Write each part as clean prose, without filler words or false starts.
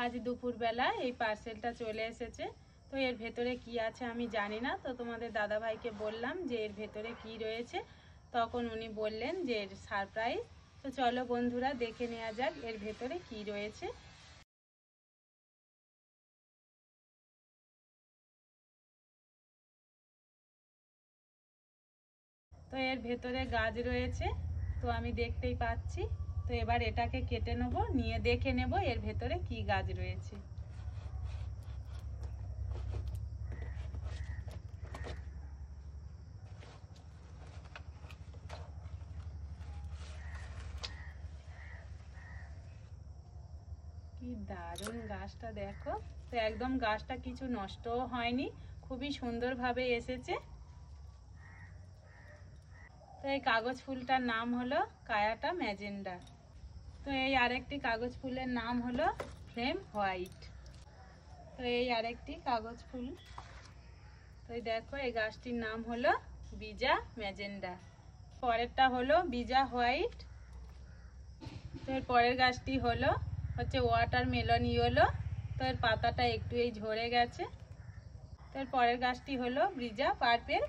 আজ দুপুরবেলা এই পার্সেলটা চলে এসেছে। তো এর ভেতরে কি আছে আমি জানি না, তো তোমাদের দাদা ভাইকে বললাম যে এর ভেতরে কি রয়েছে, তখন উনি বললেন যে এর সারপ্রাইজ। তো চলো বন্ধুরা দেখে নেওয়া যাক এর ভেতরে কি রয়েছে। তো এর ভেতরে গাছ রয়েছে, তো আমি দেখতেই পাচ্ছি। তো এবার এটাকে কেটে নেব, নিয়ে দেখে নেব এর ভেতরে কি গাছ রয়েছে। কি দারুণ গাছটা দেখো। তো একদম গাছটা কিছু নষ্টও হয়নি, খুবই সুন্দরভাবে এসেছে। তো এই কাগজ ফুলটার নাম হলো কায়াটা ম্যাজেন্ডা। তো এই আরেকটি কাগজ ফুলের নাম হলো ফ্লেম হোয়াইট। তো এই আরেকটি কাগজ ফুল। তো এই দেখো এই গাছটির নাম হলো বিজা ম্যাজেন্ডা। পরেরটা হলো বিজা হোয়াইট। তো এর পরের গাছটি হচ্ছে ওয়াটারমেলন ইয়েলো। তো এর পাতাটা একটু এই ঝরে গেছে। তো এর পরের গাছটি হলো ব্রিজা পার্পেল।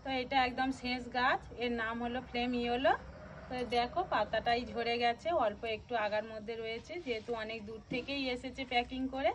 তো এটা একদম শেষ গাছ, এর নাম হলো ফ্লেম ইয়েলো। তো দেখো পাতাটাই ঝরে গেছে, অল্প একটু আগার মধ্যে রয়েছে, যেহেতু অনেক দূর থেকেই এসেছে প্যাকিং করে।